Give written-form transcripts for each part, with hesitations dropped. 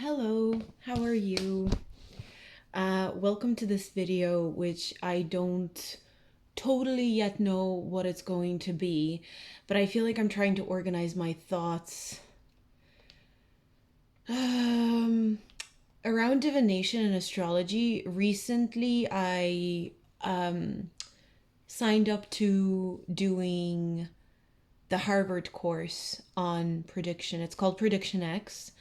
Hello, how are you? Welcome to this video, which I don't totally yet know what it's going to be, but I feel like I'm trying to organize my thoughts around divination and astrology. Recently, I signed up to doing the Harvard course on prediction. It's called Prediction X.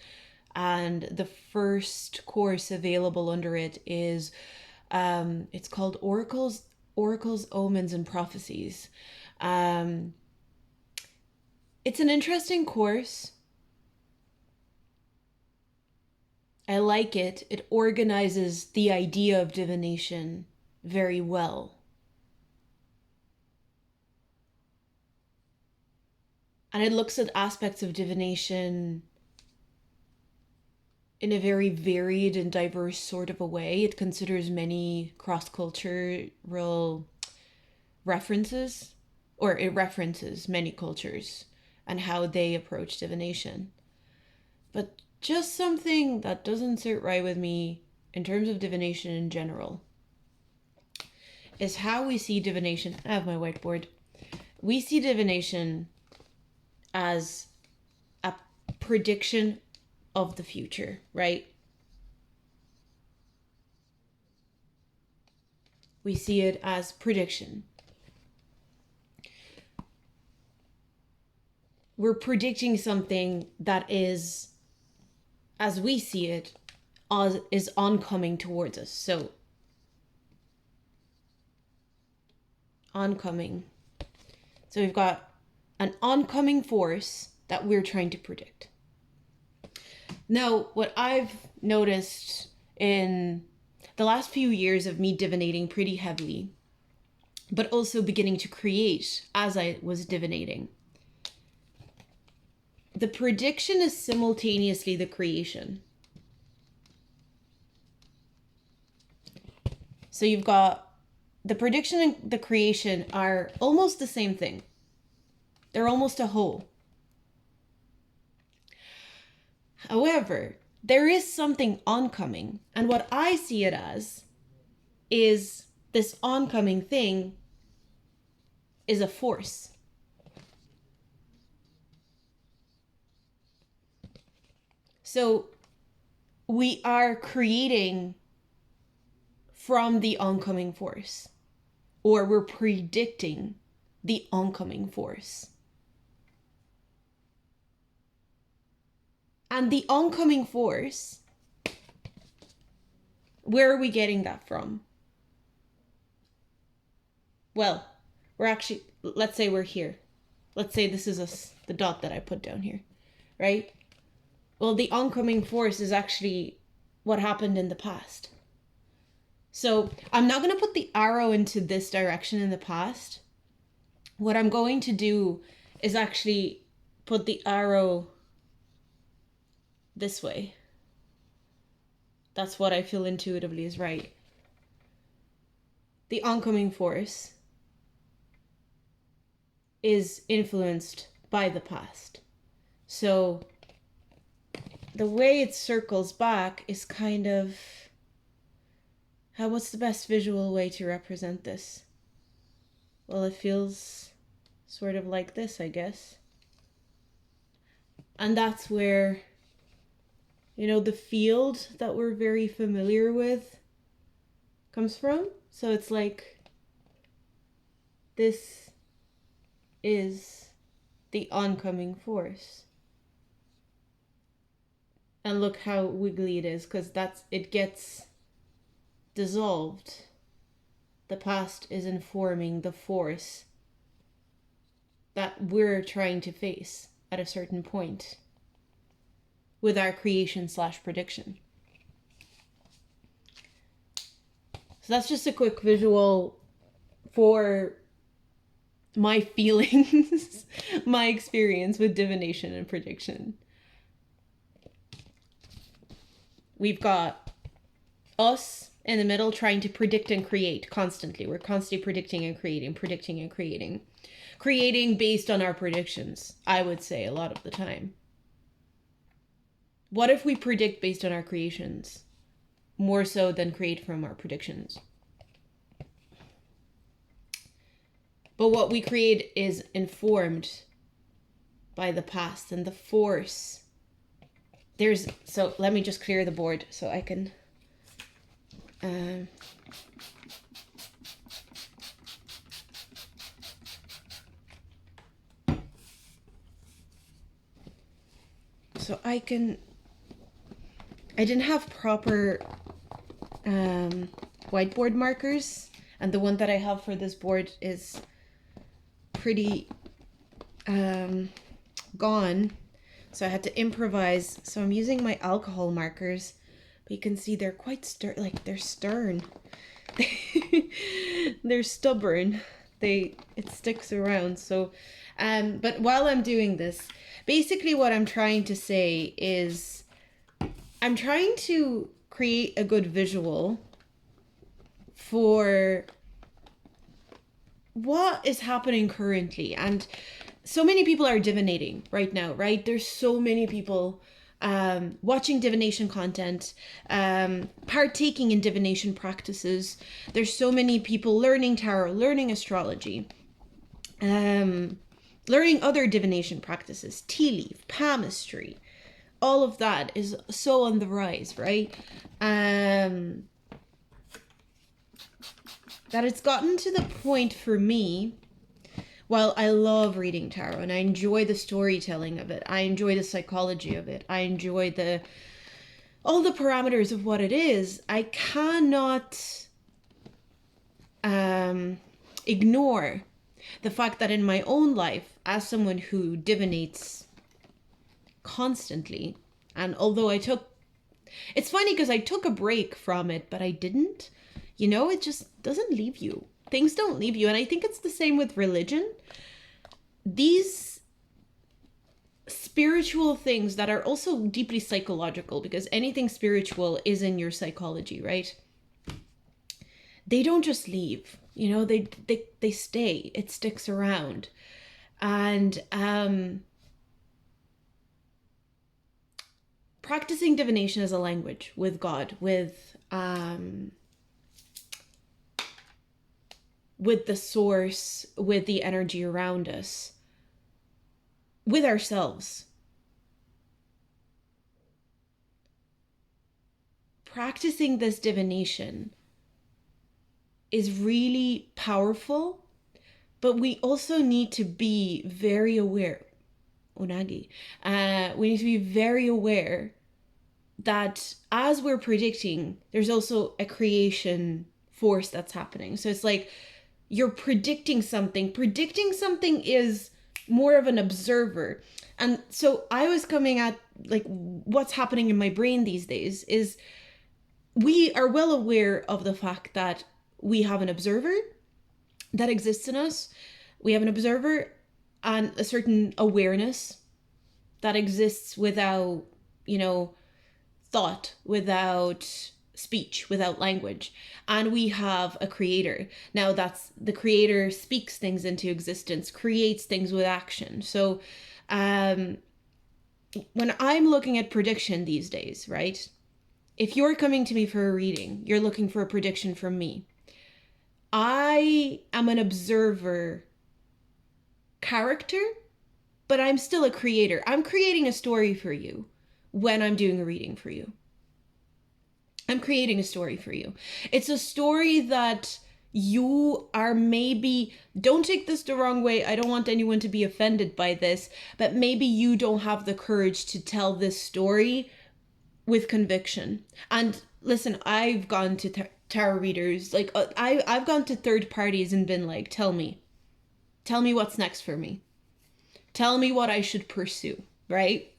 And the first course available under it is it's called Oracles, Omens, and Prophecies. Um, it's an interesting course. I like it. It organizes the idea of divination very well. And it looks at aspects of divination in a very varied and diverse sort of a way. It considers many cross-cultural references, or it references many cultures and how they approach divination. But just something that doesn't sit right with me in terms of divination in general is how we see divination. I have my whiteboard. We see divination as a prediction of the future, right? We see it as prediction. We're predicting something that is, as we see it, is oncoming towards us. So, oncoming. So we've got an oncoming force that we're trying to predict. Now, what I've noticed in the last few years of me divinating pretty heavily, but also beginning to create as I was divinating, the prediction is simultaneously the creation. So you've got the prediction and the creation are almost the same thing. They're almost a whole. However, there is something oncoming, and what I see it as is this oncoming thing is a force. So we are creating from the oncoming force, or we're predicting the oncoming force. And the oncoming force, where are we getting that from? Well, we're actually, let's say we're here. Let's say this is the dot that I put down here, right? Well, the oncoming force is actually what happened in the past. So I'm not going to put the arrow into this direction in the past. What I'm going to do is actually put the arrow this way. That's what I feel intuitively is right. The oncoming force is influenced by the past. So the way it circles back is kind of what's the best visual way to represent this? Well, it feels sort of like this, I guess. And that's where, the field that we're very familiar with comes from. So it's like, this is the oncoming force. And look how wiggly it is, because it gets dissolved. The past is informing the force that we're trying to face at a certain point with our creation/prediction. So that's just a quick visual for my feelings, my experience with divination and prediction. We've got us in the middle trying to predict and create constantly. We're constantly predicting and creating, predicting and creating. Creating based on our predictions, I would say, a lot of the time. What if we predict based on our creations more so than create from our predictions? But what we create is informed by the past and the force. So let me just clear the board so I can so I didn't have proper whiteboard markers, and the one that I have for this board is pretty gone, so I had to improvise. So I'm using my alcohol markers, but you can see they're quite they're stern. They're stubborn. It sticks around. So but while I'm doing this, basically what I'm trying to say is I'm trying to create a good visual for what is happening currently. And so many people are divinating right now, right? There's so many people watching divination content, partaking in divination practices. There's so many people learning tarot, learning astrology, learning other divination practices, tea leaf, palmistry. All of that is so on the rise, right? That it's gotten to the point for me, while I love reading tarot and I enjoy the storytelling of it, I enjoy the psychology of it, I enjoy all the parameters of what it is, I cannot ignore the fact that in my own life, as someone who divinates constantly, and although it's funny because I took a break from it, but I didn't, it just doesn't leave you. Things don't leave you. And I think it's the same with religion. These spiritual things that are also deeply psychological, because anything spiritual is in your psychology, right? They don't just leave, they stay. It sticks around. And practicing divination as a language with God, with the source, with the energy around us, with ourselves. Practicing this divination is really powerful, but we also need to be very aware. Unagi. We need to be very aware that as we're predicting, there's also a creation force that's happening. So it's like you're predicting something. Predicting something is more of an observer. And so I was coming at what's happening in my brain these days is we are well aware of the fact that we have an observer that exists in us. We have an observer and a certain awareness that exists without, thought, without speech, without language. And we have a creator. Now that's the creator speaks things into existence, creates things with action. So when I'm looking at prediction these days, right? If you're coming to me for a reading, you're looking for a prediction from me. I am an observer character, but I'm still a creator. I'm creating a story for you when I'm doing a reading for you. I'm creating a story for you. It's a story that you are maybe, don't take this the wrong way, I don't want anyone to be offended by this, but maybe you don't have the courage to tell this story with conviction. And listen, I've gone to tarot readers, I've gone to third parties and been like, tell me what's next for me. Tell me what I should pursue, right?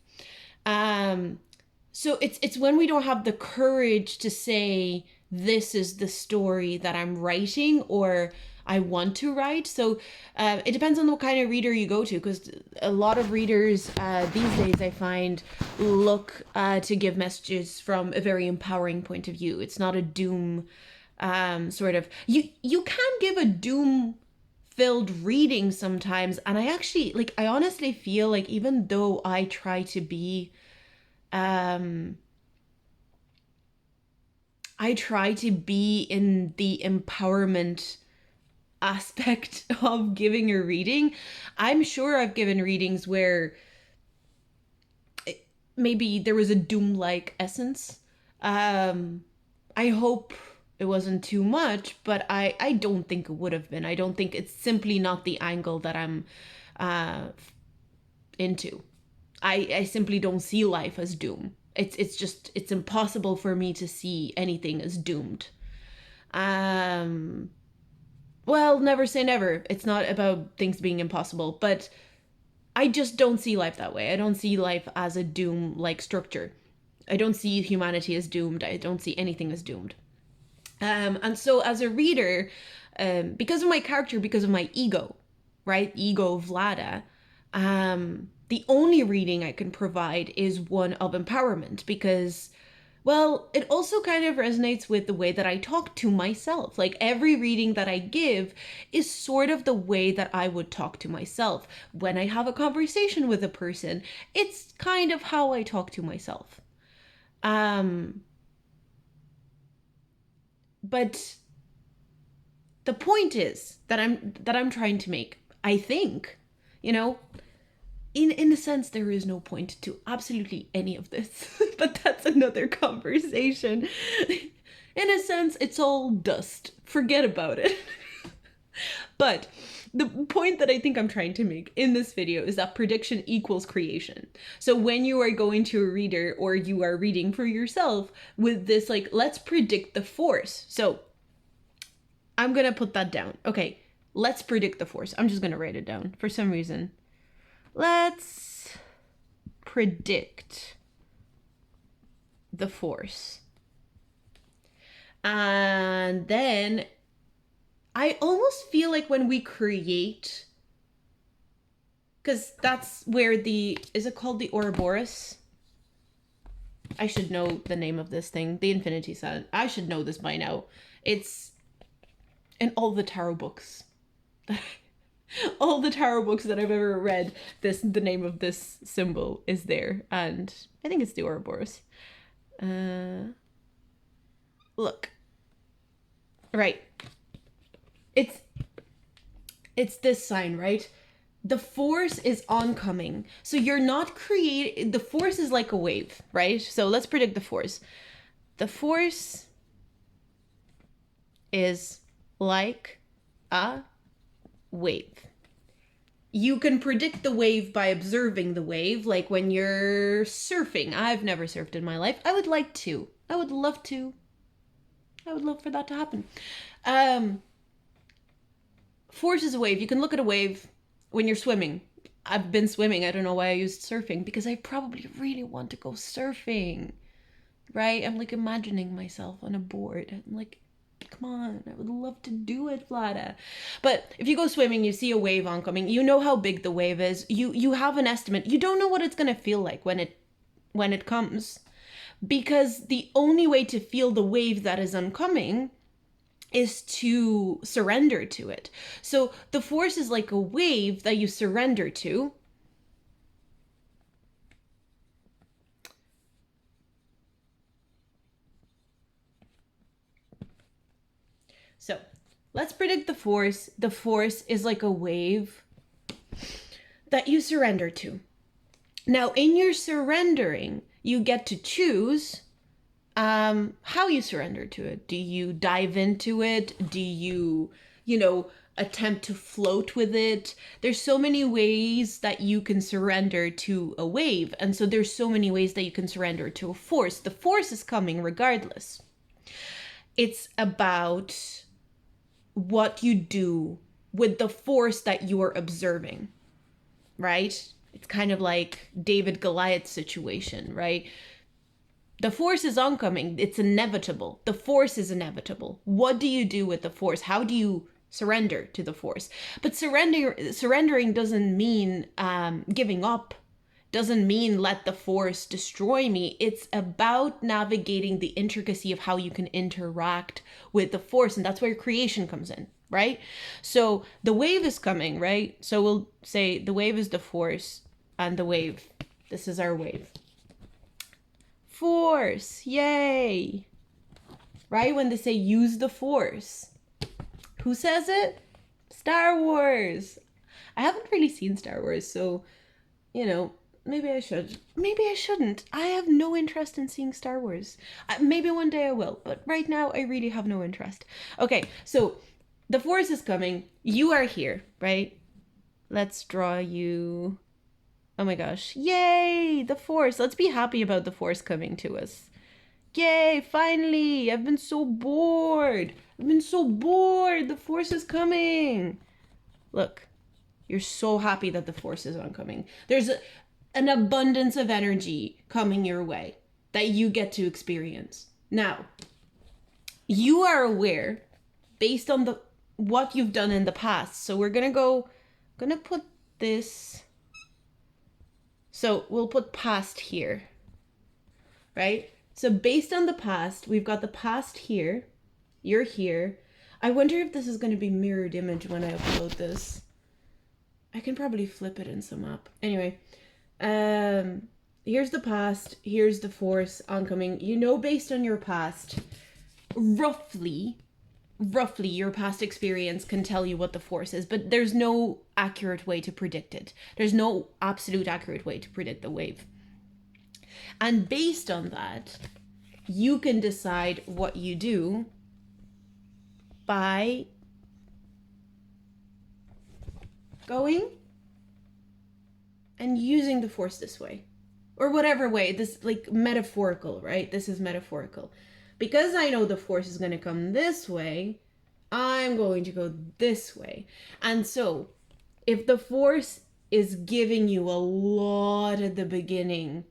So it's when we don't have the courage to say, this is the story that I'm writing or I want to write. So it depends on what kind of reader you go to, because a lot of readers these days I find look to give messages from a very empowering point of view. It's not a doom sort of, you can give a doom filled reading sometimes, and I honestly feel like even though I try to be Um, I try to be in the empowerment aspect of giving a reading. I'm sure I've given readings where maybe there was a doom-like essence. I hope it wasn't too much, but I don't think it would have been. I don't think it's simply not the angle that I'm uh, into. I simply don't see life as doom. It's just it's impossible for me to see anything as doomed. Um, well, never say never. It's not about things being impossible, but I just don't see life that way. I don't see life as a doom like structure. I don't see humanity as doomed. I don't see anything as doomed. And so as a reader, because of my character, because of my ego, right? Ego Vlada, the only reading I can provide is one of empowerment because, well, it also kind of resonates with the way that I talk to myself. Like every reading that I give is sort of the way that I would talk to myself. When I have a conversation with a person, it's kind of how I talk to myself. Um, but the point is that I'm trying to make, I think, you know, in a sense there is no point to absolutely any of this, but that's another conversation. In a sense, it's all dust. Forget about it. But the point that I think I'm trying to make in this video is that prediction equals creation. So when you are going to a reader or you are reading for yourself with this, like, let's predict the force. So I'm gonna put that down. Okay, let's predict the force. I'm just gonna write it down for some reason. Let's predict the force. And then I almost feel like when we create, because that's where is it called the Ouroboros? I should know the name of this thing. The Infinity Sign. I should know this by now. It's in all the tarot books. All the tarot books that I've ever read, the name of this symbol is there. And I think it's the Ouroboros. Look. Right. It's this sign, right? The force is oncoming. So you're not creating, the force is like a wave, right? So let's predict the force. The force is like a wave. You can predict the wave by observing the wave, like when you're surfing. I've never surfed in my life. I would like to. I would love to. I would love for that to happen. Force is a wave. You can look at a wave when you're swimming. I've been swimming. I don't know why I used surfing, because I probably really want to go surfing, right? I'm like imagining myself on a board. I'm like, come on, I would love to do it, Vlada. But if you go swimming, you see a wave oncoming. You know how big the wave is. You have an estimate. You don't know what it's gonna feel like when it comes, because the only way to feel the wave that is oncoming is to surrender to it. So the force is like a wave that you surrender to. So let's predict the force. The force is like a wave that you surrender to. Now, in your surrendering, you get to choose how you surrender to it. Do you dive into it? Do you, attempt to float with it? There's so many ways that you can surrender to a wave. And so there's so many ways that you can surrender to a force. The force is coming regardless. It's about what you do with the force that you are observing, right? It's kind of like David Goliath situation, right? The force is oncoming. It's inevitable. The force is inevitable. What do you do with the force? How do you surrender to the force? But surrendering doesn't mean giving up. Doesn't mean let the force destroy me. It's about navigating the intricacy of how you can interact with the force. And that's where creation comes in, right? So the wave is coming, right? So we'll say the wave is the force, and the wave, this is our wave. Force, yay. Right? When they say use the Force. Who says it? Star Wars. I haven't really seen Star Wars, so, maybe I should. Maybe I shouldn't. I have no interest in seeing Star Wars. Maybe one day I will, but right now I really have no interest. Okay, so the Force is coming. You are here, right? Let's draw you. Oh my gosh. Yay! The Force. Let's be happy about the Force coming to us. Yay! Finally! I've been so bored. The Force is coming. Look, you're so happy that the Force is oncoming. There's an abundance of energy coming your way that you get to experience. Now, you are aware based on what you've done in the past. So we're gonna put this. So we'll put past here, right? So based on the past, we've got the past here. You're here. I wonder if this is going to be mirrored image when I upload this. I can probably flip it in some app. Anyway, here's the past. Here's the Force oncoming. Based on your past, roughly your past experience can tell you what the Force is, but there's no accurate way to predict it. There's no absolute accurate way to predict the wave. And based on that, you can decide what you do by going and using the Force this way. Or whatever way. This, metaphorical, right? This is metaphorical. Because I know the Force is going to come this way, I'm going to go this way. And so, if the Force is giving you a lot at the beginning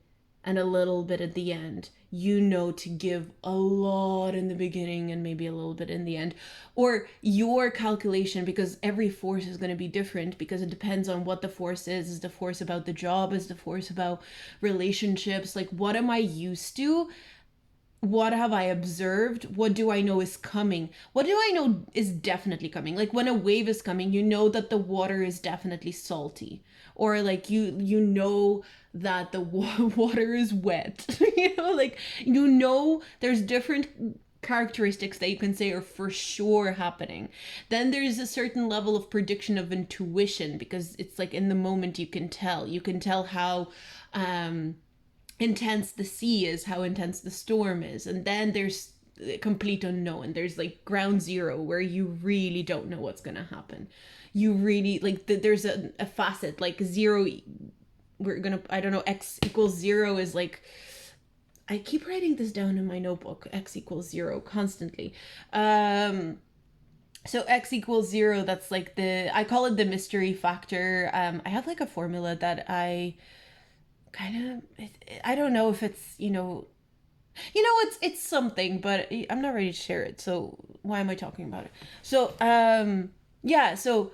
and a little bit at the end, to give a lot in the beginning and maybe a little bit in the end. Or your calculation, because every Force is going to be different, because it depends on what the Force is. Is the Force about the job? Is the Force about relationships? What am I used to? What have I observed? What do I know is coming? What do I know is definitely coming? When a wave is coming, you know that the water is definitely salty. Or you know that the water is wet. There's different characteristics that you can say are for sure happening. Then there's a certain level of prediction of intuition, because it's in the moment you can tell how intense the sea is, how intense the storm is. And then there's complete unknown. There's ground zero, where you really don't know what's gonna happen. You really there's a facet zero. I don't know, x equals 0 is I keep writing this down in my notebook, x equals 0 constantly. So x equals 0, that's I call it the mystery factor. I have a formula that I don't know if it's, it's something, but I'm not ready to share it. So why am I talking about it? So, so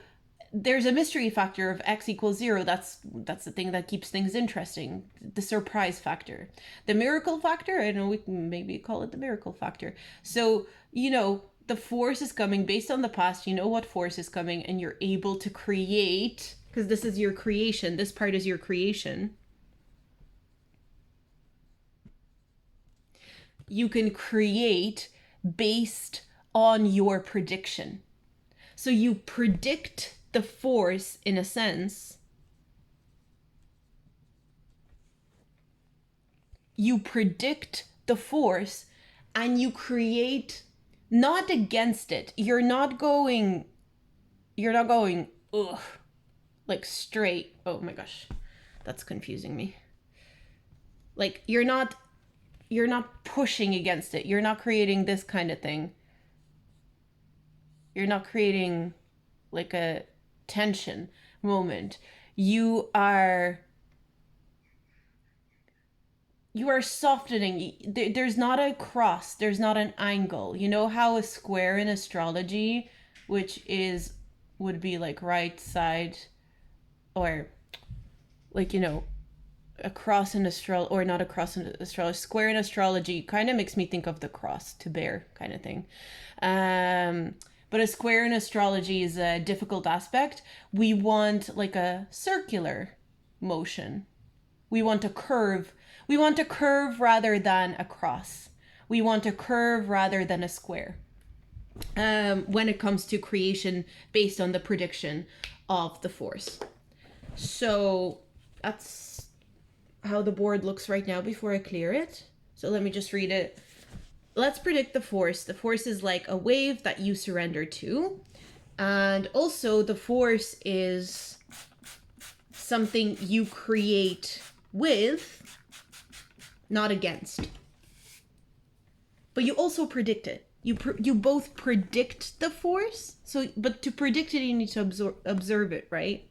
there's a mystery factor of x equals 0. That's the thing that keeps things interesting. The surprise factor. The miracle factor, I know we can maybe call it the miracle factor. So, the Force is coming based on the past. You know what Force is coming, and you're able to create, because this is your creation. This part is your creation. You can create based on your prediction. So you predict the Force, in a sense. You predict the Force and you create not against it. You're not going, ugh, straight. Oh my gosh, that's confusing me. You're not pushing against it. You're not creating this kind of thing. You're not creating a tension moment. You are softening. There's not a cross. There's not an angle. You know how a square in astrology, which would be right side, or a cross in astrology, or not a cross in astrology, square in astrology kind of makes me think of the cross to bear kind of thing. But a square in astrology is a difficult aspect. We want a circular motion, We want a curve. We want a curve rather than a cross. We want a curve rather than a square. When it comes to creation based on the prediction of the force. So that's how the board looks right now before I clear it. So let me just read it. Let's predict the force. The force is like a wave that you surrender to. And also the force is something you create with, not against. But you also predict it. You both predict the force. So, but to predict it, you need to observe it, right?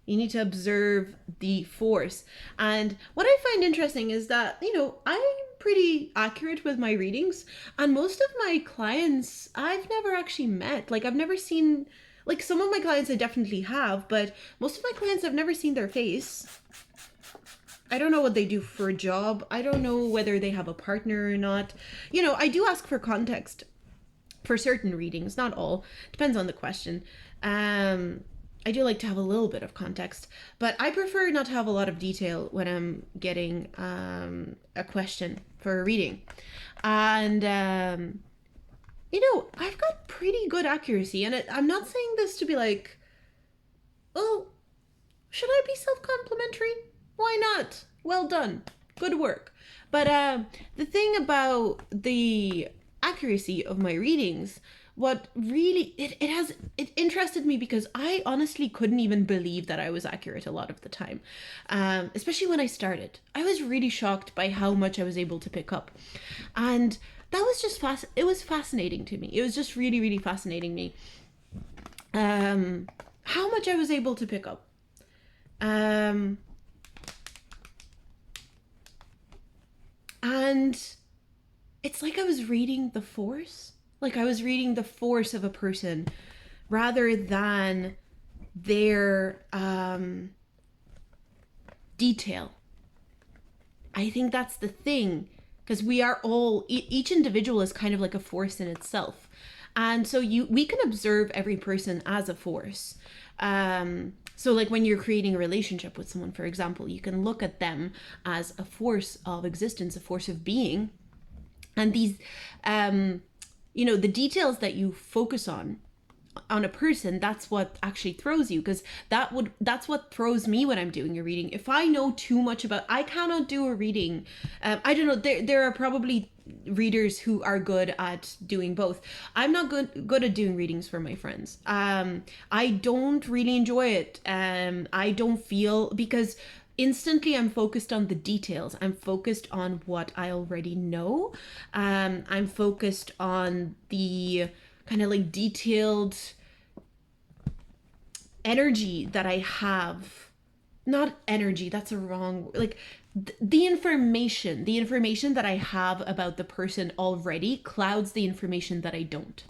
You need to observe the force. And what I find interesting is that, I'm pretty accurate with my readings. And most of my clients, I've never actually met. Like, I've never seen, like, some of my clients I definitely have, but most of my clients, I've never seen their face. I don't know what they do for a job. I don't know whether they have a partner or not. I do ask for context for certain readings, not all. Depends on the question. I do like to have a little bit of context, but I prefer not to have a lot of detail when I'm getting a question for a reading. And, I've got pretty good accuracy. And I'm not saying this to be like, oh, should I be self-complimentary? Why not? Well done. Good work. But the thing about the accuracy of my readings, what really it interested me because I honestly couldn't even believe that I was accurate a lot of the time, especially when I started. I was really shocked by how much I was able to pick up, and that was just it was fascinating to me. It was just really, really fascinating me, how much I was able to pick up. And it's like I was reading the force. Like I was reading the force of a person rather than their detail. I think that's the thing, because we are all, each individual is kind of like a force in itself. And so we can observe every person as a force. So like when you're creating a relationship with someone, for example, you can look at them as a force of existence, a force of being. And these, the details that you focus on a person, that's what actually throws you, because that's what throws me when I'm doing a reading. If I know too much I cannot do a reading. I don't know, there are probably readers who are good at doing both. I'm not good at doing readings for my friends. I don't really enjoy it. I don't feel, because instantly I'm focused on the details. I'm focused on what I already know. I'm focused on the kind of like detailed energy that I have. Not energy, that's a wrong, like the information that I have about the person already clouds the information that I don't.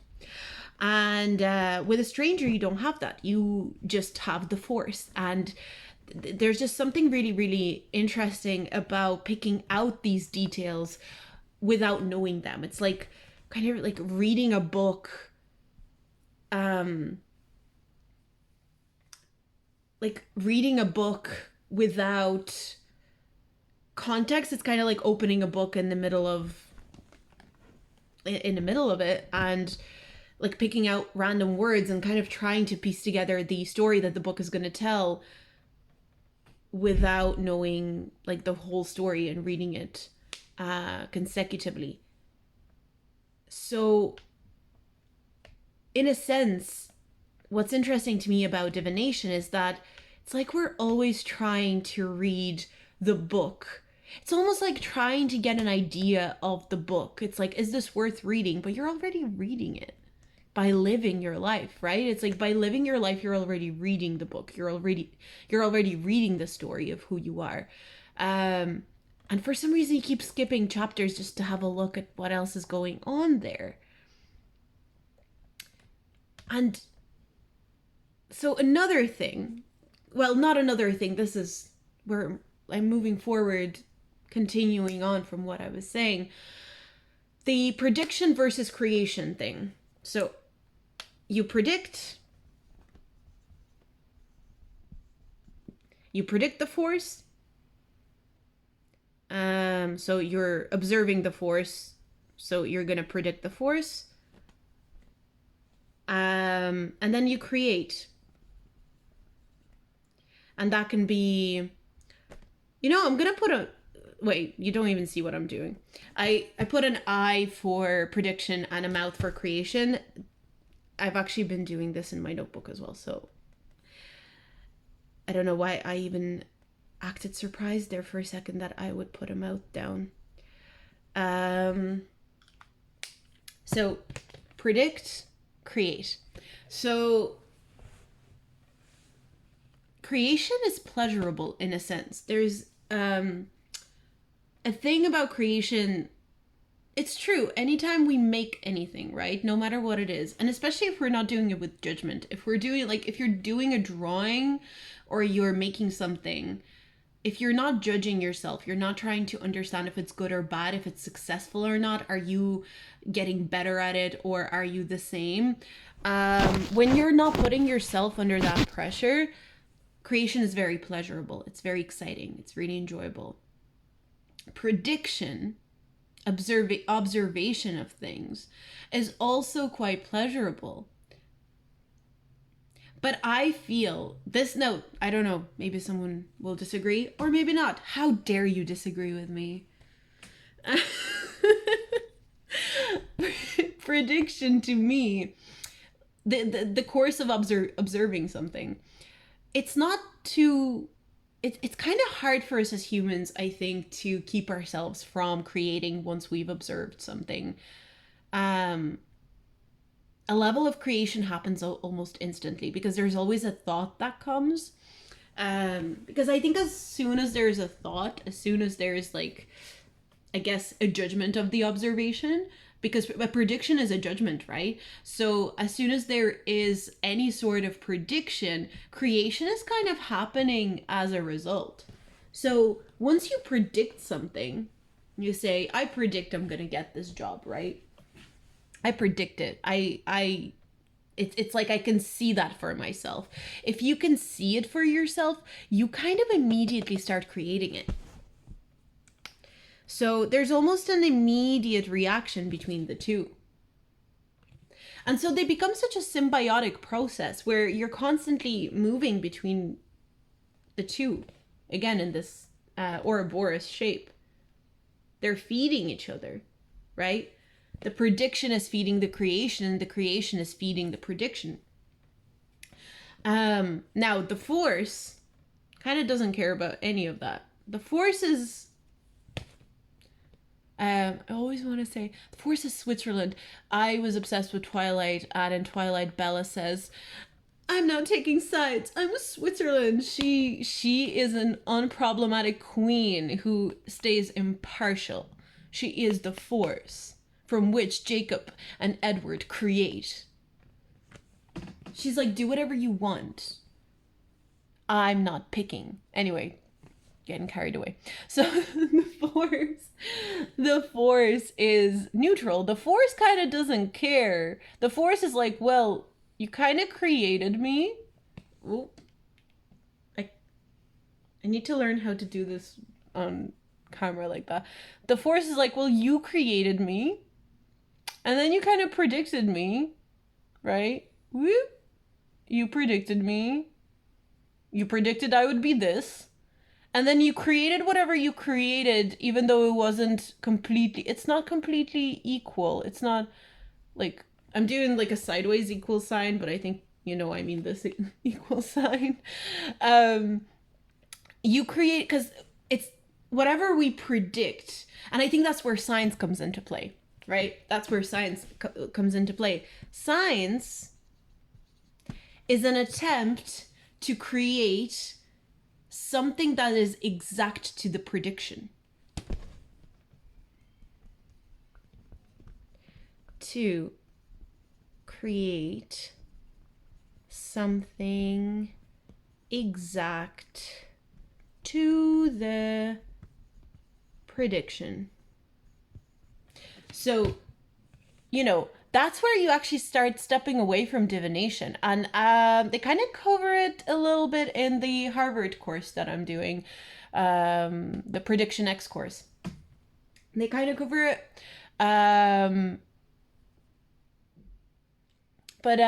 And with a stranger, you don't have that. You just have the force. And there's just something really, really interesting about picking out these details without knowing them. It's like kind of like reading a book, like reading a book without context. It's kind of like opening a book in the middle of it and like picking out random words and kind of trying to piece together the story that the book is going to tell without knowing like the whole story and reading it consecutively. So in a sense, what's interesting to me about divination is that it's like we're always trying to read the book. It's almost like trying to get an idea of the book. It's like, is this worth reading? But you're already reading it by living your life, right? It's like by living your life, you're already reading the book. You're already reading the story of who you are. And for some reason, you keep skipping chapters just to have a look at what else is going on there. And so another thing, well, not another thing, this is where I'm moving forward, continuing on from what I was saying. The prediction versus creation thing. So you predict the force, So you're observing the force, so you're going to predict the force. And then you create. And that can be, I'm going to put a, wait, you don't even see what I'm doing. I put an eye for prediction and a mouth for creation. I've actually been doing this in my notebook as well, so I don't know why I even acted surprised there for a second that I would put a mouth down. So predict, create. So creation is pleasurable in a sense. There's a thing about creation. It's true. Anytime we make anything, right? No matter what it is. And especially if we're not doing it with judgment. If we're doing, like, if you're doing a drawing or you're making something, if you're not judging yourself, you're not trying to understand if it's good or bad, if it's successful or not, are you getting better at it or are you the same? When you're not putting yourself under that pressure, creation is very pleasurable. It's very exciting. It's really enjoyable. Prediction, observation of things, is also quite pleasurable. But I feel this note, I don't know, maybe someone will disagree or maybe not. How dare you disagree with me? Prediction to me, the course of observing something, it's not too, it's kind of hard for us as humans, I think, to keep ourselves from creating once we've observed something. A level of creation happens almost instantly because there's always a thought that comes. Because I think as soon as there's a thought, as soon as there's, like, I guess, a judgment of the observation, because a prediction is a judgment, right? So as soon as there is any sort of prediction, creation is kind of happening as a result. So once you predict something, you say, I predict I'm going to get this job, right? I predict it. It's like I can see that for myself. If you can see it for yourself, you kind of immediately start creating it. So there's almost an immediate reaction between the two. And so they become such a symbiotic process where you're constantly moving between the two, again, in this Ouroboros shape. They're feeding each other, right? The prediction is feeding the creation, and the creation is feeding the prediction. Now, the Force kind of doesn't care about any of that. The Force is... I always want to say, the Force is Switzerland. I was obsessed with Twilight, and in Twilight, Bella says, I'm not taking sides. I'm with Switzerland. She is an unproblematic queen who stays impartial. She is the Force from which Jacob and Edward create. She's like, do whatever you want. I'm not picking. Anyway, getting carried away. So the Force is neutral. The Force kind of doesn't care. The Force is like, well, you kind of created me. Ooh. I need to learn how to do this on camera like that. The Force is like, well, you created me. And then you kind of predicted me, right? Whoop. You predicted me. You predicted I would be this. And then you created whatever you created, even though it wasn't completely... It's not completely equal. It's not like... I'm doing like a sideways equal sign, but I think, I mean this equal sign. You create... Because it's whatever we predict. And I think that's where science comes into play. Right? That's where science comes into play. Science is an attempt to create something that is exact to the prediction. To create something exact to the prediction. So, that's where you actually start stepping away from divination. And they kind of cover it a little bit in the Harvard course that I'm doing, the Prediction X course. They kind of cover it. Um, but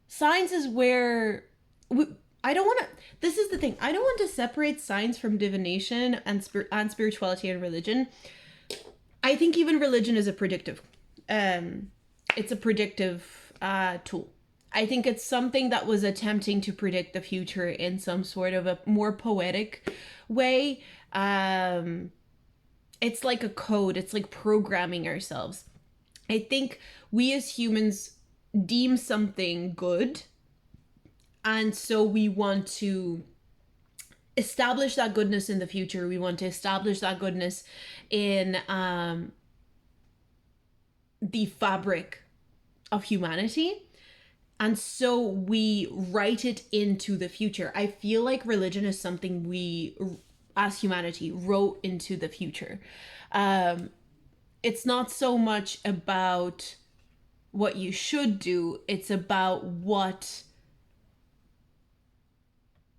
science is where we, I don't want to. This is the thing. I don't want to separate science from divination and spirituality and religion. I think even religion is a predictive. Um, it's a predictive tool. I think it's something that was attempting to predict the future in some sort of a more poetic way. It's like a code. It's like programming ourselves. I think we as humans deem something good, and so we want to establish that goodness in the future. We want to establish that goodness in the fabric of humanity. And so we write it into the future. I feel like religion is something we, as humanity, wrote into the future. Um, it's not so much about what you should do, it's about what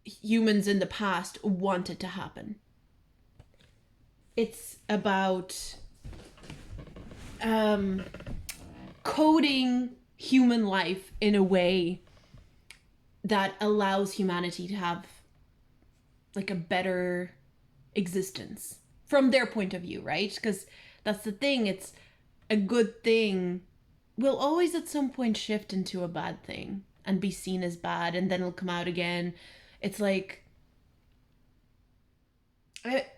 humans in the past wanted to happen. It's about um, coding human life in a way that allows humanity to have like a better existence from their point of view, right? Because that's the thing, it's a good thing will always at some point shift into a bad thing and be seen as bad, and then it'll come out again. It's like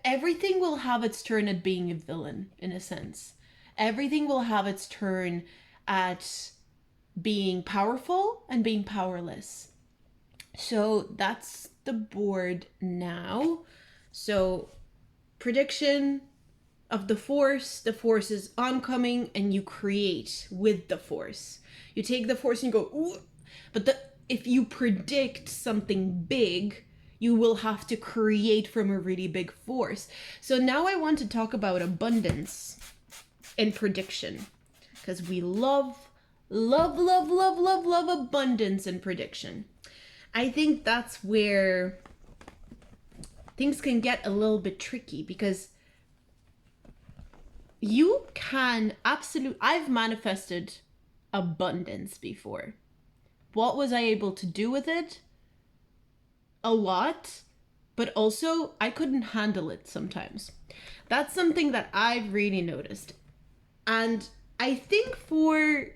everything will have its turn at being a villain, in a sense. Everything will have its turn at being powerful and being powerless. So that's the board now. So prediction of the force is oncoming, and you create with the force. You take the force and you go, ooh. If you predict something big, you will have to create from a really big force. So now I want to talk about abundance in prediction, because we love abundance in prediction. I think that's where things can get a little bit tricky, because you can I've manifested abundance before. What was I able to do with it? A lot, but also I couldn't handle it sometimes. That's something that I've really noticed. And I think for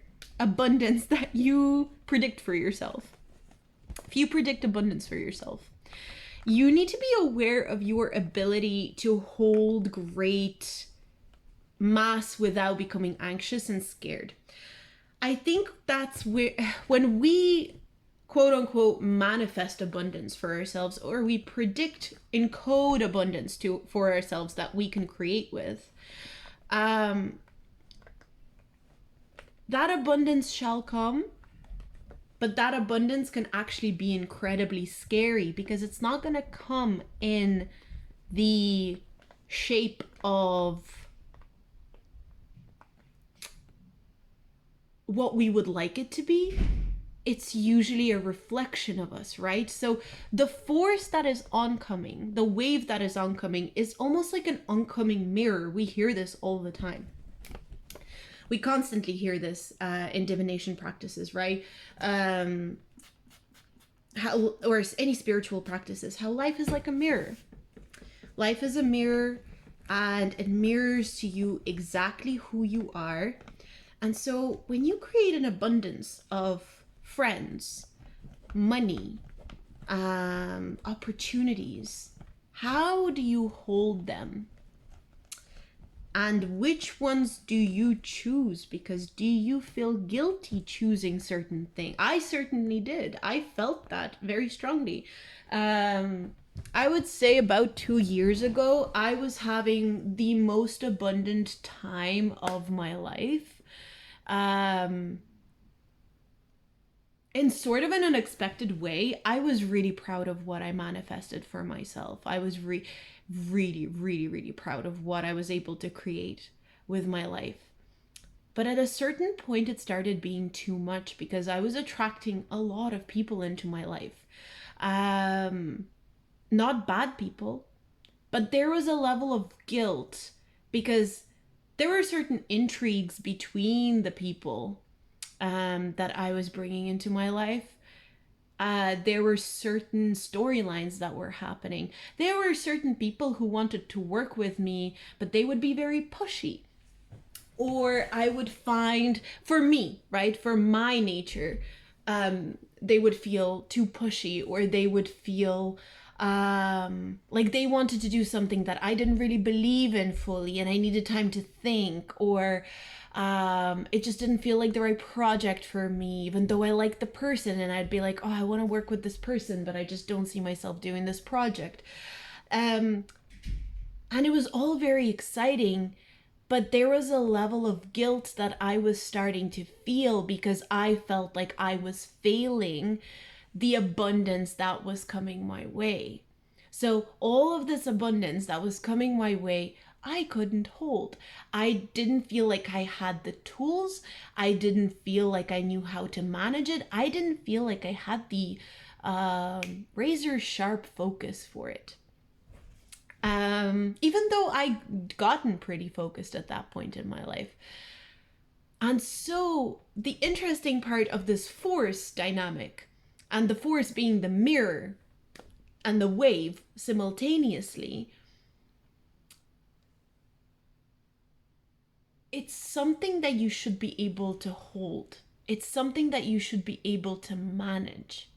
abundance that you predict for yourself, if you predict abundance for yourself, you need to be aware of your ability to hold great mass without becoming anxious and scared. I think that's where, when we quote unquote manifest abundance for ourselves, or we predict, encode abundance for ourselves that we can create with, that abundance shall come. But that abundance can actually be incredibly scary, because it's not going to come in the shape of what we would like it to be. It's usually a reflection of us, right? So the force that is oncoming, the wave that is oncoming, is almost like an oncoming mirror. We hear this all the time. We constantly hear this in divination practices, right? Or any spiritual practices, how life is like a mirror. Life is a mirror, and it mirrors to you exactly who you are. And so when you create an abundance of friends, money, opportunities, how do you hold them? And which ones do you choose? Because do you feel guilty choosing certain things? I certainly did. I felt that very strongly. I would say about 2 years ago, I was having the most abundant time of my life. In sort of an unexpected way. I was really proud of what I manifested for myself. I was really, really proud of what I was able to create with my life. But at a certain point, it started being too much, because I was attracting a lot of people into my life. Not bad people, but there was a level of guilt because there were certain intrigues between the people that I was bringing into my life. There were certain storylines that were happening. There were certain people who wanted to work with me, but they would be very pushy. Or I would find, for me, right, for my nature, they would feel too pushy, or they would feel like they wanted to do something that I didn't really believe in fully and I needed time to think, or it just didn't feel like the right project for me, even though I liked the person, and I'd be like, oh, I want to work with this person, but I just don't see myself doing this project. And it was all very exciting, but there was a level of guilt that I was starting to feel because I felt like I was failing the abundance that was coming my way. So, all of this abundance that was coming my way, I couldn't hold. I didn't feel like I had the tools. I didn't feel like I knew how to manage it. I didn't feel like I had the razor sharp focus for it. Even though I'd gotten pretty focused at that point in my life. And so the interesting part of this force dynamic, and the force being the mirror and the wave simultaneously, it's something that you should be able to hold. It's something that you should be able to manage.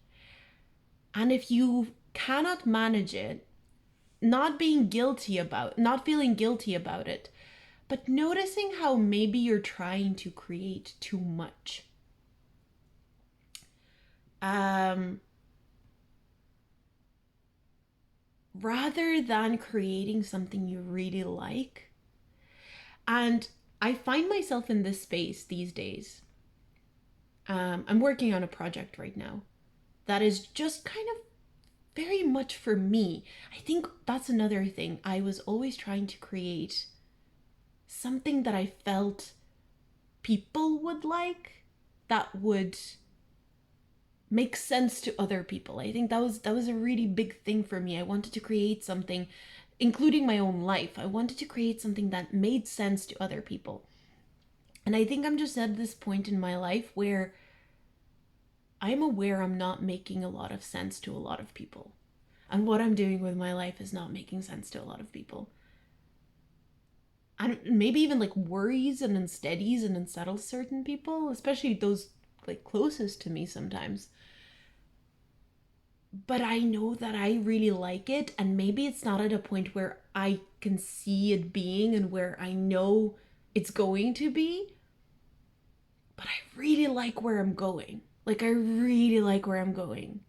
And if you cannot manage it, not feeling guilty about it, but noticing how maybe you're trying to create too much. Rather than creating something you really like. And I find myself in this space these days. I'm working on a project right now that is just kind of very much for me. I think that's another thing. I was always trying to create something that I felt people would like, that would make sense to other people. I think that was a really big thing for me. I wanted to create something, including my own life. I wanted to create something that made sense to other people. And I think I'm just at this point in my life where I'm aware I'm not making a lot of sense to a lot of people. And what I'm doing with my life is not making sense to a lot of people. And maybe even like worries and unsteadies and unsettles certain people, especially those like closest to me sometimes. But I know that I really like it, and maybe it's not at a point where I can see it being and where I know it's going to be. But I really like where I'm going. Like, I really like where I'm going.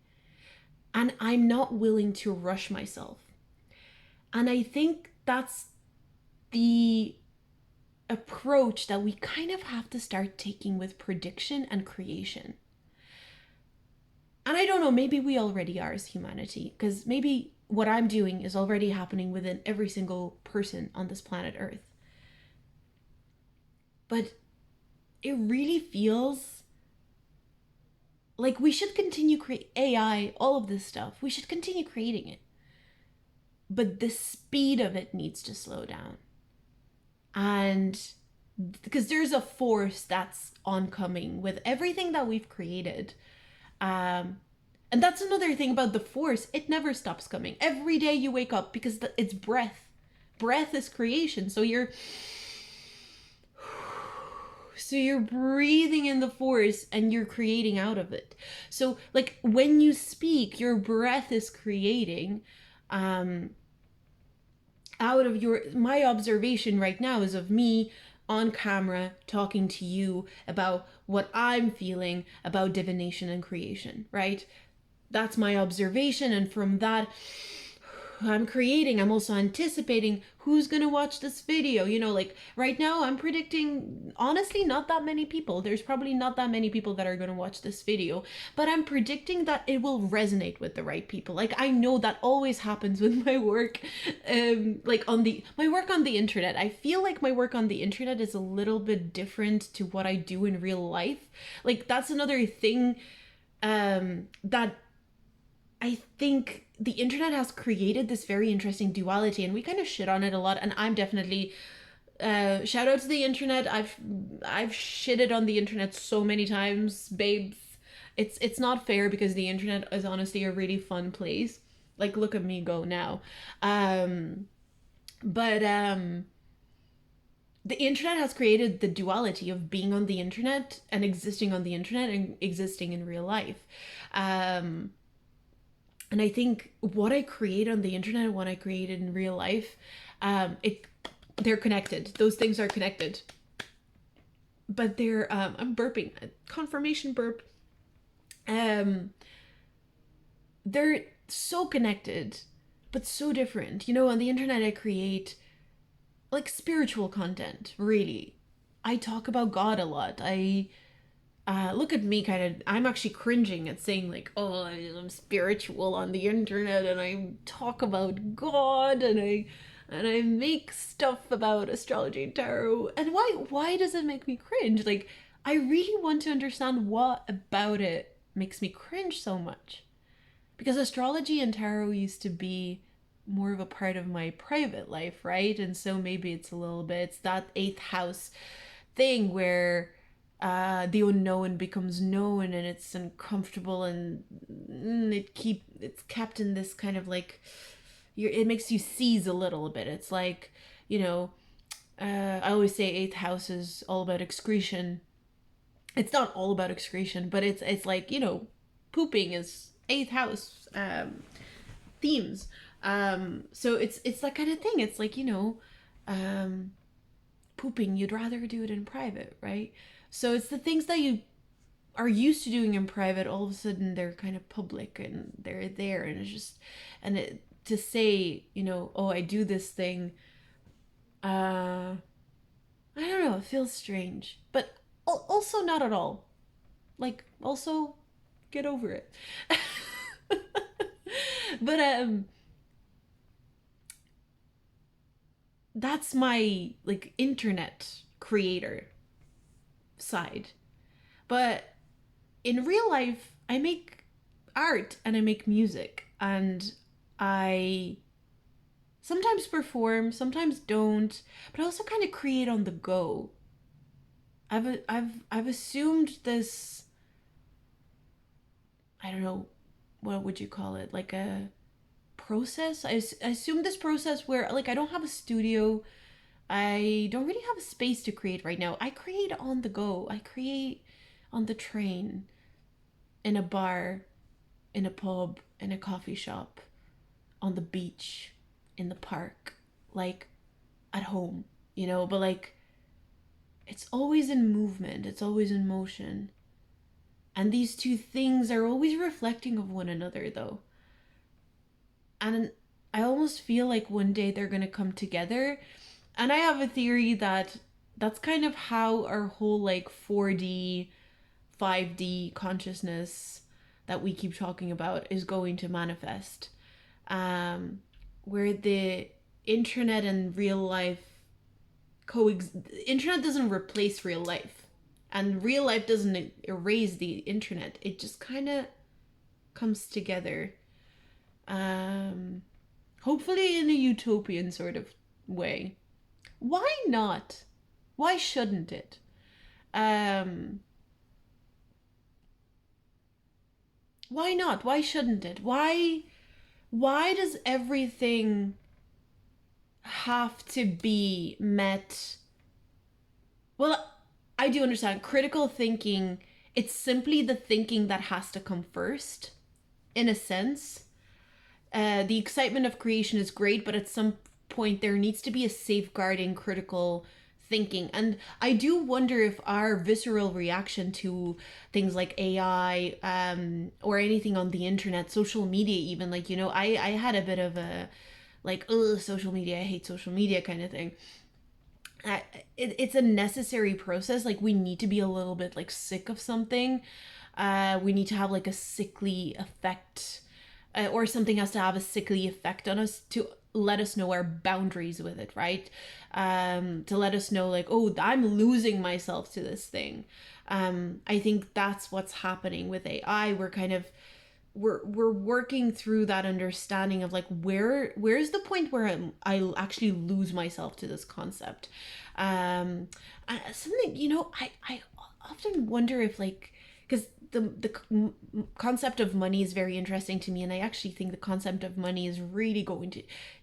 And I'm not willing to rush myself. And I think that's the approach that we kind of have to start taking with prediction and creation. And I don't know, maybe we already are as humanity, because maybe what I'm doing is already happening within every single person on this planet Earth. But it really feels like we should continue create AI, all of this stuff. We should continue creating it. But the speed of it needs to slow down. And because there's a force that's oncoming with everything that we've created. And that's another thing about the force. It never stops coming. Every day you wake up, because it's breath. Breath is creation. So you're breathing in the force and you're creating out of it. So like when you speak, your breath is creating out of my observation right now is of me on camera talking to you about what I'm feeling about divination and creation, right? That's my observation, and from that I'm creating. I'm also anticipating who's gonna watch this video. Like right now I'm predicting, honestly, not that many people. There's probably not that many people that are gonna watch this video, but I'm predicting that it will resonate with the right people. Like I know that always happens with my work, like my work on the internet. I feel like my work on the internet is a little bit different to what I do in real life. Like that's another thing that I think the internet has created this very interesting duality, and we kind of shit on it a lot. And I'm definitely Shout out to the internet. I've shitted on the internet so many times, babes. It's not fair because the internet is honestly a really fun place. Like, look at me go now. Um, but the internet has created the duality of being on the internet and existing on the internet and existing in real life. Um, and I think what I create on the internet and what I created in real life, it they're connected. Those things are connected, but they're I'm burping, confirmation burp. Um, they're so connected, but so different. You know, on the internet, I create like spiritual content. Really, I talk about God a lot. I look at me kind of, I'm actually cringing at saying like, oh, I'm spiritual on the internet and I talk about God and I make stuff about astrology and tarot. And why does it make me cringe? Like, I really want to understand what about it makes me cringe so much. Because astrology and tarot used to be more of a part of my private life, right? And so maybe it's a little bit, it's that eighth house thing where the unknown becomes known and it's uncomfortable and it's kept in this kind of like it makes you seize a little bit. It's like, you know, I always say eighth house is all about excretion. It's not all about excretion, but it's like, you know, pooping is eighth house themes. So it's that kind of thing. It's like, you know, um, pooping, you'd rather do it in private, right? So it's the things that you are used to doing in private, all of a sudden they're kind of public and they're there, and it's just, and it, to say, you know, oh, I do this thing, uh, I don't know, it feels strange, but also not at all. Like, also get over it. But that's my like internet creator side. But in real life, I make art and I make music and I sometimes perform, sometimes don't, but I also kind of create on the go. I've assumed this, I don't know, what would you call it? Like a process. I assume this process where like I don't have a studio. I don't really have a space to create right now. I create on the go. I create on the train, in a bar, in a pub, in a coffee shop, on the beach, in the park, like at home, you know, but like it's always in movement, it's always in motion. And these two things are always reflecting of one another though. And I almost feel like one day they're going to come together. And I have a theory that that's kind of how our whole like 4D, 5D consciousness that we keep talking about is going to manifest. Um, where the internet and real life internet doesn't replace real life and real life doesn't erase the internet, it just kind of comes together, um hopefully in a utopian sort of way. Why not? Why shouldn't it? um why not? Why shouldn't it? Why does everything have to be met? Well, I do understand critical thinking. It's simply the thinking that has to come first, in a sense. The excitement of creation is great, but at some point there needs to be a safeguarding critical thinking. And I do wonder if our visceral reaction to things like AI, or anything on the internet, social media, even, like, you know, I had a bit of a like, ugh, social media, I hate social media kind of thing. It's a necessary process. Like, we need to be a little bit like sick of something. We need to have like a sickly effect, or something has to have a sickly effect on us to let us know our boundaries with it, right? To let us know like, oh, I'm losing myself to this thing. I think that's what's happening with AI. We're kind of we're working through that understanding of like where's the point where I actually lose myself to this concept. Something, I often wonder if, like, because the concept of money is very interesting to me, and I actually think the concept of money is really going to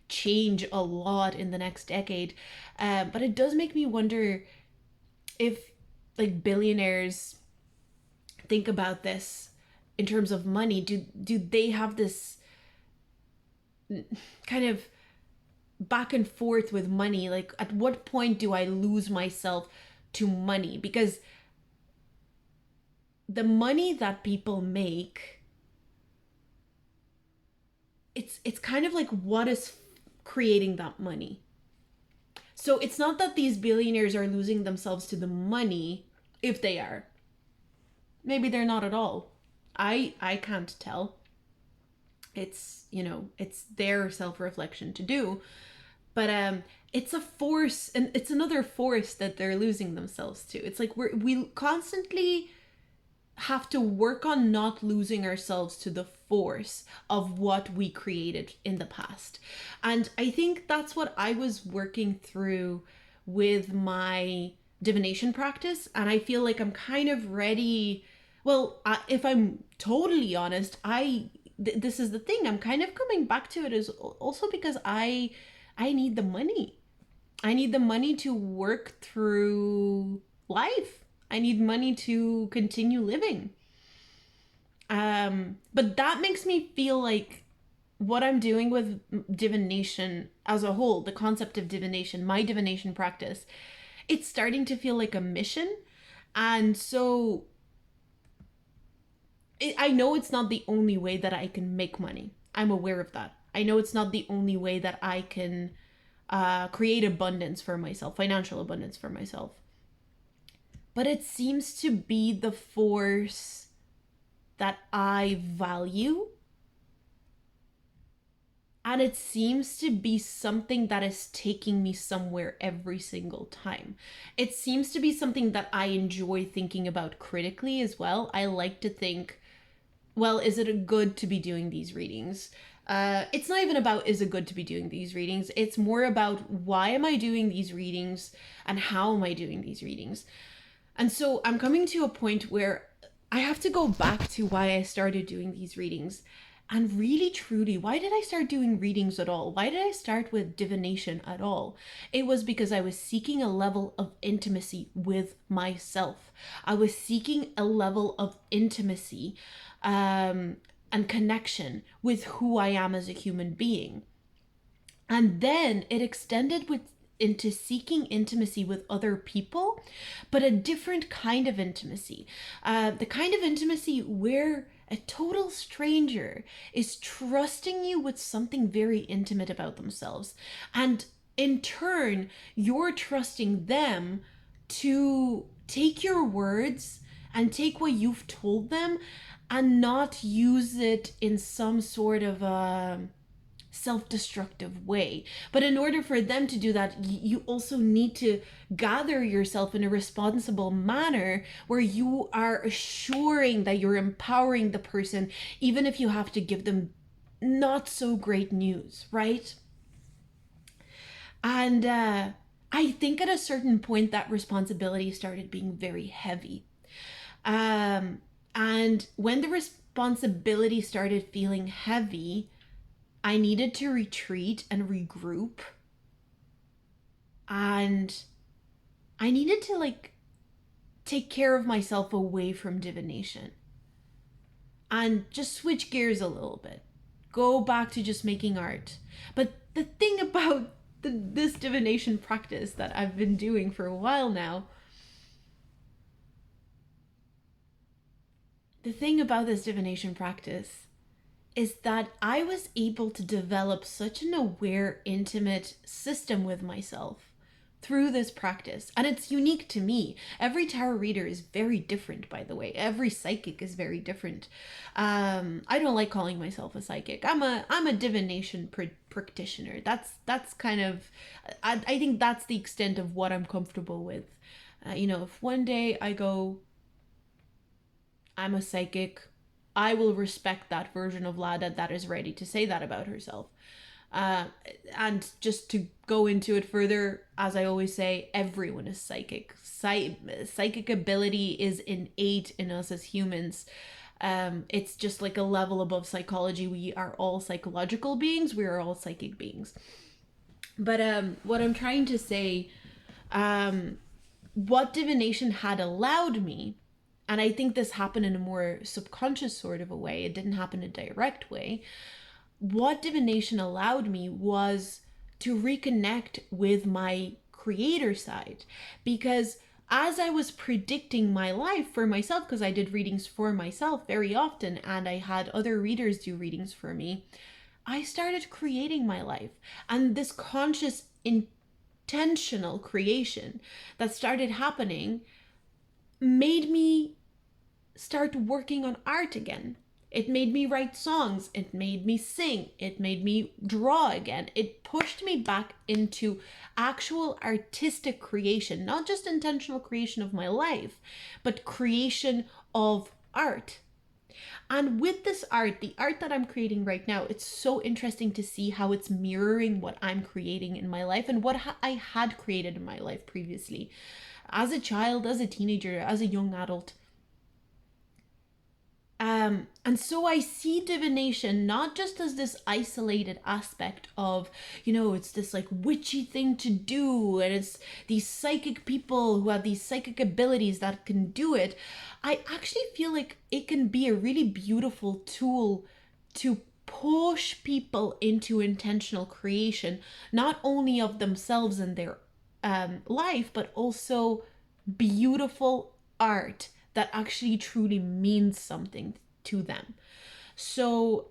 change a lot in the next decade. But it does make me wonder if, like, billionaires think about this in terms of money. Do they have this kind of back and forth with money? Like, at what point do I lose myself to money? Because the money that people make, it's kind of like, what is creating that money? So it's not that these billionaires are losing themselves to the money. If they are, maybe they're not at all. I can't tell. It's, it's their self-reflection to do. But it's a force, and it's another force that they're losing themselves to. It's like we constantly have to work on not losing ourselves to the force of what we created in the past. And I think that's what I was working through with my divination practice. And I feel like I'm kind of ready. Well, if I'm totally honest, this is the thing. I'm kind of coming back to it, is also because I need the money. I need the money to work through life. I need money to continue living. But that makes me feel like what I'm doing with divination as a whole, the concept of divination, my divination practice, it's starting to feel like a mission. And so I know it's not the only way that I can make money. I'm aware of that. I know it's not the only way that I can create abundance for myself, financial abundance for myself. But it seems to be the force that I value. And it seems to be something that is taking me somewhere every single time. It seems to be something that I enjoy thinking about critically as well. I like to think, well, is it good to be doing these readings? It's not even about is it good to be doing these readings. It's more about why am I doing these readings and how am I doing these readings? And so I'm coming to a point where I have to go back to why I started doing these readings. And really, truly, why did I start doing readings at all? Why did I start with divination at all? It was because I was seeking a level of intimacy with myself. I was seeking a level of intimacy and connection with who I am as a human being. And then it extended into seeking intimacy with other people, but a different kind of intimacy. The kind of intimacy where a total stranger is trusting you with something very intimate about themselves. And in turn, you're trusting them to take your words and take what you've told them and not use it in some sort of self-destructive way. But in order for them to do that, you also need to gather yourself in a responsible manner where you are assuring that you're empowering the person, even if you have to give them not so great news, right? And I think at a certain point that responsibility started being very heavy. And when the responsibility started feeling heavy, I needed to retreat and regroup. And I needed to, like, take care of myself away from divination and just switch gears a little bit. Go back to just making art. But the thing about this divination practice that I've been doing for a while now, the thing about this divination practice is that I was able to develop such an aware, intimate system with myself through this practice. And it's unique to me. Every tarot reader is very different, by the way. Every psychic is very different. I don't like calling myself a psychic. I'm a divination practitioner. That's kind of, I think that's the extent of what I'm comfortable with. If one day I go, I'm a psychic, I will respect that version of Lada that is ready to say that about herself. Uh, and just to go into it further, as I always say, everyone is psychic. Psychic ability is innate in us as humans. It's just like a level above psychology. We are all psychological beings. We are all psychic beings. But what I'm trying to say, what divination had allowed me, and I think this happened in a more subconscious sort of a way, it didn't happen in a direct way. What divination allowed me was to reconnect with my creator side, because as I was predicting my life for myself, because I did readings for myself very often and I had other readers do readings for me, I started creating my life. And this conscious, intentional creation that started happening made me start working on art again. It made me write songs. It made me sing. It made me draw again. It pushed me back into actual artistic creation, not just intentional creation of my life, but creation of art. And with this art, the art that I'm creating right now, it's so interesting to see how it's mirroring what I'm creating in my life and what I had created in my life previously. As a child, as a teenager, as a young adult, and so I see divination not just as this isolated aspect of, it's this like witchy thing to do, and it's these psychic people who have these psychic abilities that can do it. I actually feel like it can be a really beautiful tool to push people into intentional creation, not only of themselves and their life, but also beautiful art that actually truly means something to them. So,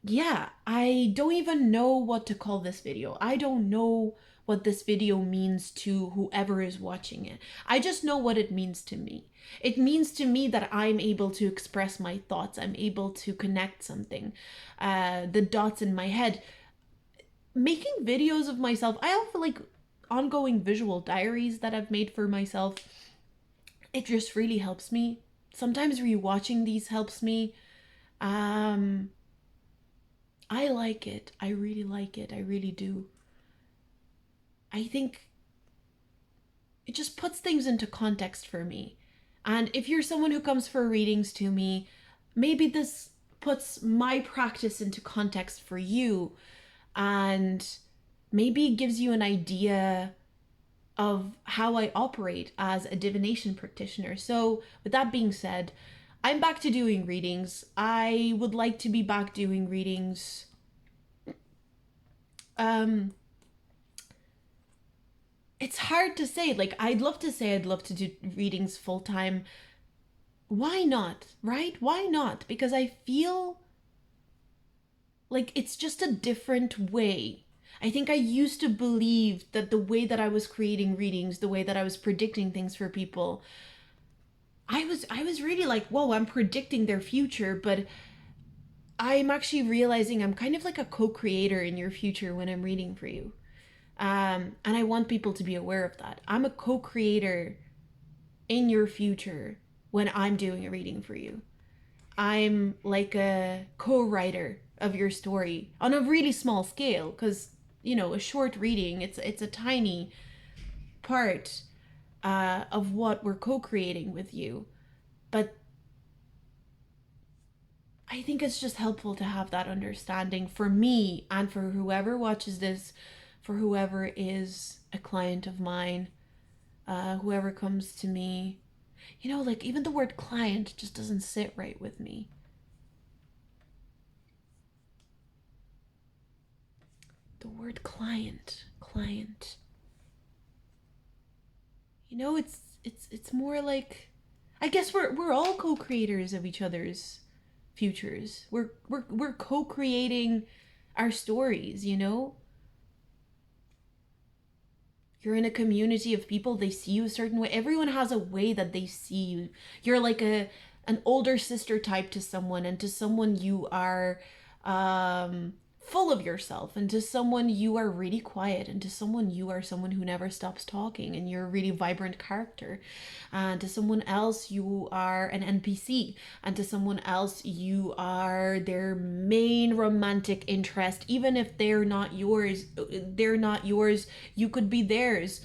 yeah, I don't even know what to call this video. I don't know what this video means to whoever is watching it. I just know what it means to me. It means to me that I'm able to express my thoughts. I'm able to connect something. The dots in my head. Making videos of myself, I have like ongoing visual diaries that I've made for myself. It just really helps me. Sometimes rewatching these helps me. Um, I like it. I really like it. I really do. I think it just puts things into context for me. And if you're someone who comes for readings to me, maybe this puts my practice into context for you, and maybe gives you an idea of how I operate as a divination practitioner. So, with that being said, I'm back to doing readings. I would like to be back doing readings. Um, it's hard to say. Like, I'd love to say I'd love to do readings full time. Why not? Right? Why not? Because I feel like it's just a different way. I think I used to believe that the way that I was creating readings, the way that I was predicting things for people, I was really like, whoa, I'm predicting their future, but I'm actually realizing I'm kind of like a co-creator in your future when I'm reading for you. And I want people to be aware of that. I'm a co-creator in your future when I'm doing a reading for you. I'm like a co-writer of your story on a really small scale, because a short reading, it's a tiny part of what we're co-creating with you. But I think it's just helpful to have that understanding for me and for whoever watches this, for whoever is a client of mine, whoever comes to me. Like even the word client just doesn't sit right with me. The word client. It's more like, I guess we're all co-creators of each other's futures. We're co-creating our stories. You're in a community of people, they see you a certain way. Everyone has a way that they see you. You're like an older sister type to someone, and to someone you are full of yourself, and to someone you are really quiet, and to someone you are someone who never stops talking and you're a really vibrant character, and to someone else you are an NPC, and to someone else you are their main romantic interest. Even if they're not yours, you could be theirs.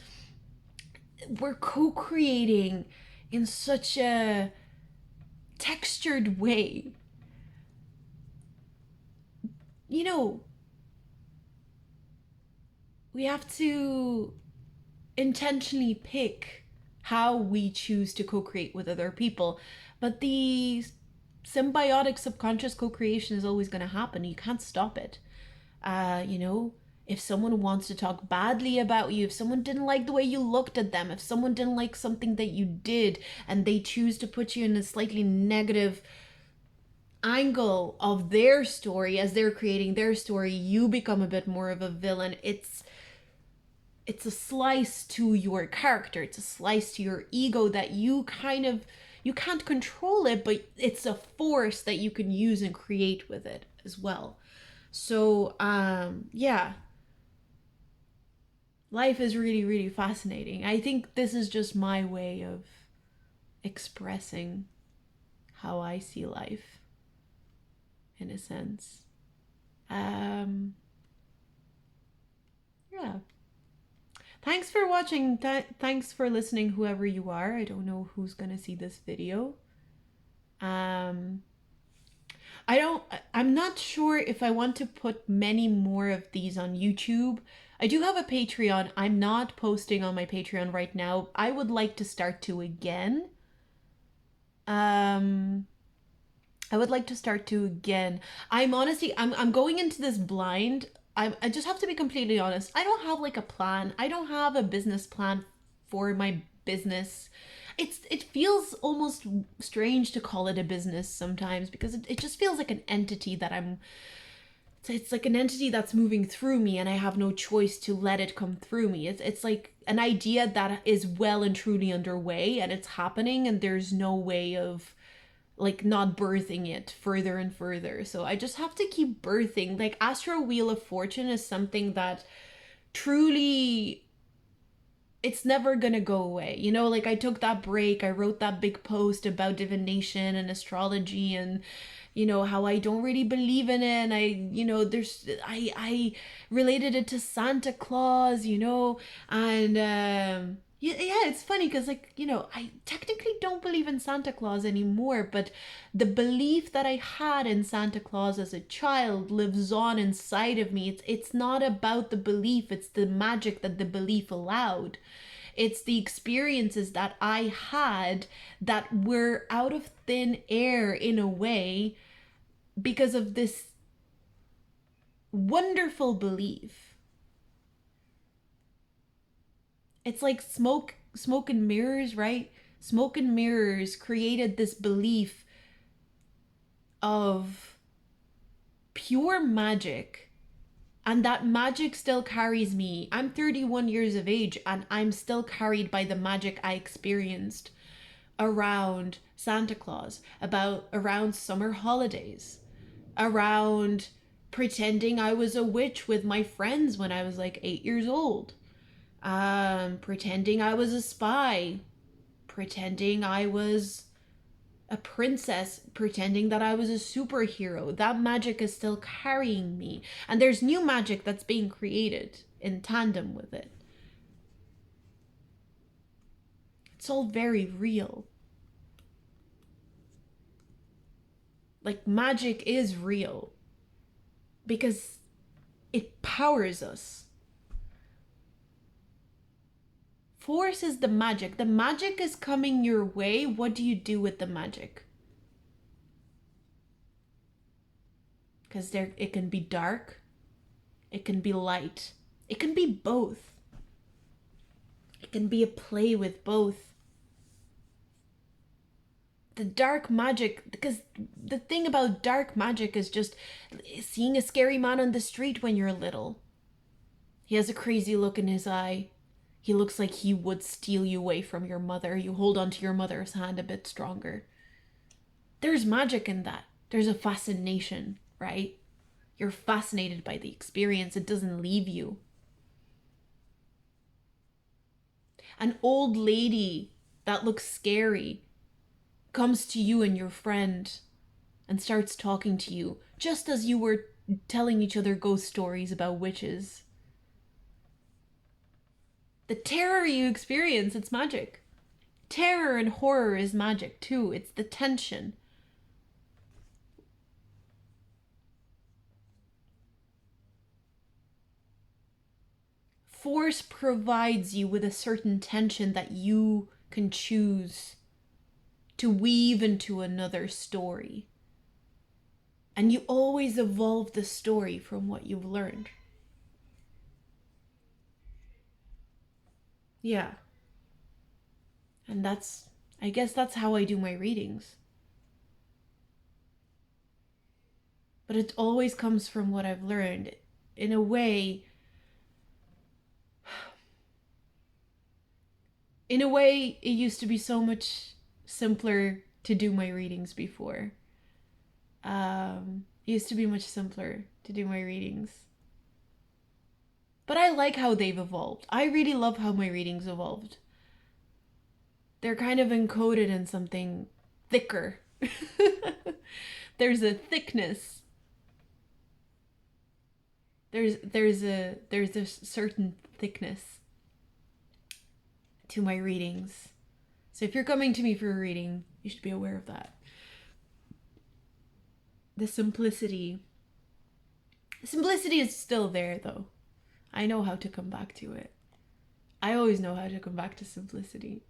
We're co-creating in such a textured way. You know, we have to intentionally pick how we choose to co-create with other people, but the symbiotic subconscious co-creation is always going to happen. You can't stop it. You know, if someone wants to talk badly about you, if someone didn't like the way you looked at them, if someone didn't like something that you did, and they choose to put you in a slightly negative angle of their story as they're creating their story, you become a bit more of a villain. It's a slice to your character, it's a slice to your ego that you can't control it, but it's a force that you can use and create with it as well. So yeah, life is really, really fascinating. I think this is just my way of expressing how I see life, in a sense. Yeah. Thanks for watching. Thanks for listening, whoever you are. I don't know who's gonna see this video. Um, I'm not sure if I want to put many more of these on YouTube. I do have a Patreon. I'm not posting on my Patreon right now. I would like to start to again. Um, I would like to start to again. I'm going into this blind. I just have to be completely honest. I don't have like a plan. I don't have a business plan for my business. It feels almost strange to call it a business sometimes, because it just feels like an entity that it's like an entity that's moving through me, and I have no choice to let it come through me. It's like an idea that is well and truly underway, and it's happening, and there's no way of like not birthing it further and further. So I just have to keep birthing. Like Astro Wheel of Fortune is something that truly, it's never gonna go away. You know, like I took that break, I wrote that big post about divination and astrology, and you know how I don't really believe in it, and I related it to Santa Claus, you know, and yeah, it's funny because, like, you know, I technically don't believe in Santa Claus anymore, but the belief that I had in Santa Claus as a child lives on inside of me. It's not about the belief, it's the magic that the belief allowed. It's the experiences that I had that were out of thin air in a way because of this wonderful belief. It's like smoke and mirrors, right? Smoke and mirrors created this belief of pure magic, and that magic still carries me. I'm 31 years of age, and I'm still carried by the magic I experienced around Santa Claus, around summer holidays, around pretending I was a witch with my friends when I was like 8 years old, pretending I was a spy, pretending I was a princess, pretending that I was a superhero. That magic is still carrying me. And there's new magic that's being created in tandem with it. It's all very real. Like, magic is real because it powers us. Force is the magic. The magic is coming your way. What do you do with the magic? Because it can be dark, it can be light, it can be both. It can be a play with both. The dark magic, because the thing about dark magic is just seeing a scary man on the street when you're little. He has a crazy look in his eye. He looks like he would steal you away from your mother. You hold onto your mother's hand a bit stronger. There's magic in that. There's a fascination, right? You're fascinated by the experience. It doesn't leave you. An old lady that looks scary comes to you and your friend and starts talking to you just as you were telling each other ghost stories about witches. The terror you experience, it's magic. Terror and horror is magic too. It's the tension. Force provides you with a certain tension that you can choose to weave into another story. And you always evolve the story from what you've learned. Yeah. And I guess that's how I do my readings. But it always comes from what I've learned. In a way, it used to be so much simpler to do my readings before. It used to be much simpler to do my readings. But I like how they've evolved. I really love how my readings evolved. They're kind of encoded in something thicker. There's a thickness. There's a certain thickness to my readings. So if you're coming to me for a reading, you should be aware of that. The simplicity. Simplicity is still there though. I know how to come back to it. I always know how to come back to simplicity.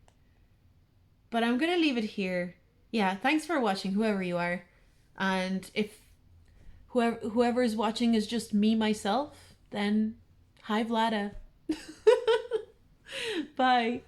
But I'm gonna leave it here. Yeah, thanks for watching, whoever you are. And if whoever's watching is just me myself, then hi Vlada. Bye.